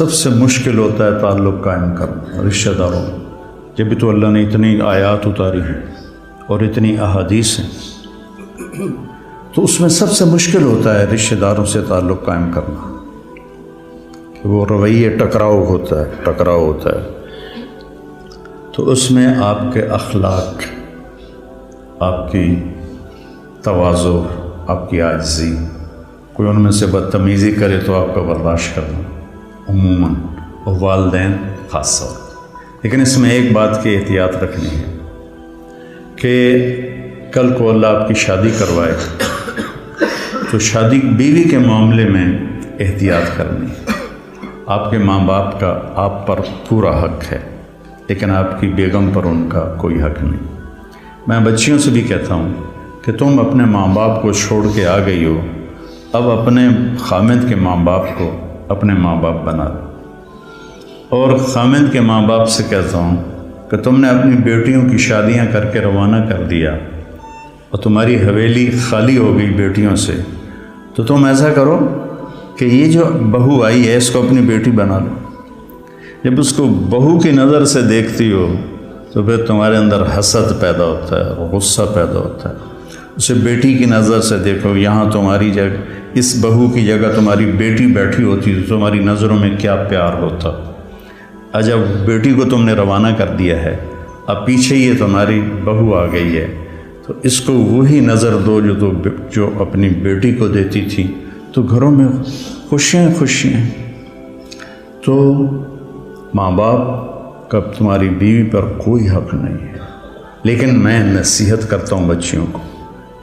سب سے مشکل ہوتا ہے تعلق قائم کرنا رشتہ داروں میں۔ جب بھی تو اللہ نے اتنی آیات اتاری ہیں اور اتنی احادیث ہیں، تو اس میں سب سے مشکل ہوتا ہے رشتہ داروں سے تعلق قائم کرنا، کہ وہ رویے ٹکراؤ ہوتا ہے۔ تو اس میں آپ کے اخلاق، آپ کی تواضع، آپ کی عاجزی، کوئی ان میں سے بدتمیزی کرے تو آپ کا برداشت کرنا عموماً، اور والدین خاص طور پر۔ لیکن اس میں ایک بات کی احتیاط رکھنی ہے کہ کل کو اللہ آپ کی شادی کروائے تو شادی بیوی کے معاملے میں احتیاط کرنی ہے۔ آپ کے ماں باپ کا آپ پر پورا حق ہے، لیکن آپ کی بیگم پر ان کا کوئی حق نہیں۔ میں بچیوں سے بھی کہتا ہوں کہ تم اپنے ماں باپ کو چھوڑ کے آ گئی ہو، اب اپنے خامد کے ماں باپ کو اپنے ماں باپ بنا دو۔ اور خامد کے ماں باپ سے کہتا ہوں کہ تم نے اپنی بیٹیوں کی شادیاں کر کے روانہ کر دیا اور تمہاری حویلی خالی ہو گئی بیٹیوں سے، تو تم ایسا کرو کہ یہ جو بہو آئی ہے اس کو اپنی بیٹی بنا لو۔ جب اس کو بہو کی نظر سے دیکھتی ہو تو پھر تمہارے اندر حسد پیدا ہوتا ہے، غصہ پیدا ہوتا ہے۔ اسے بیٹی کی نظر سے دیکھو، یہاں تمہاری جگہ، اس بہو کی جگہ تمہاری بیٹی بیٹھی ہوتی تو تمہاری نظروں میں کیا پیار ہوتا۔ جب بیٹی کو تم نے روانہ کر دیا ہے، اب پیچھے یہ تمہاری بہو آ گئی ہے، تو اس کو وہی نظر دو جو اپنی بیٹی کو دیتی تھی، تو گھروں میں خوشیاں۔ تو ماں باپ کا تمہاری بیوی پر کوئی حق نہیں ہے، لیکن میں نصیحت کرتا ہوں بچیوں کو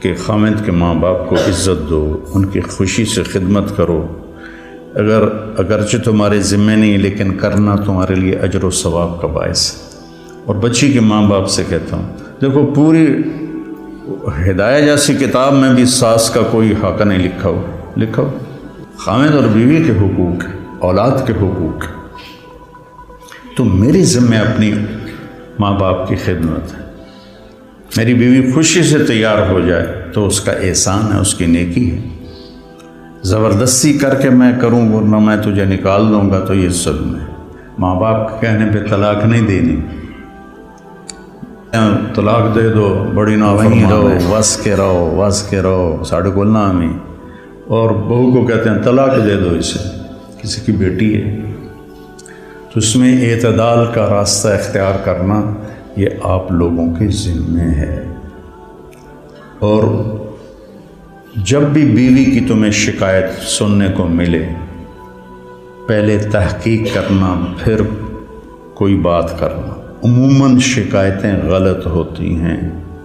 کہ خامد کے ماں باپ کو عزت دو، ان کی خوشی سے خدمت کرو، اگرچہ تمہارے ذمہ نہیں لیکن کرنا تمہارے لیے اجر و ثواب کا باعث ہے۔ اور بچی کے ماں باپ سے کہتا ہوں، دیکھو پوری ہدایہ جیسی کتاب میں بھی ساس کا کوئی حق نہیں لکھا ہو۔ خامد اور بیوی کے حقوق ہیں، اولاد کے حقوق ہیں، تو میری ذمہ اپنی ماں باپ کی خدمت ہے۔ میری بیوی خوشی سے تیار ہو جائے تو اس کا احسان ہے، اس کی نیکی ہے۔ زبردستی کر کے میں کروں ورنہ میں تجھے نکال دوں گا تو یہ ظلم ہے۔ ماں باپ کے کہنے پہ طلاق نہیں دینی، طلاق دے دو، بڑی نافرمان ہے، وس کے رہو ساڑھے کولنا ہمیں، اور بہو کو کہتے ہیں طلاق دے دو اسے، کسی کی بیٹی ہے۔ تو اس میں اعتدال کا راستہ اختیار کرنا یہ آپ لوگوں کے ذمہ ہے۔ اور جب بھی بیوی کی تمہیں شکایت سننے کو ملے، پہلے تحقیق کرنا، پھر کوئی بات کرنا۔ عموماً شکایتیں غلط ہوتی ہیں۔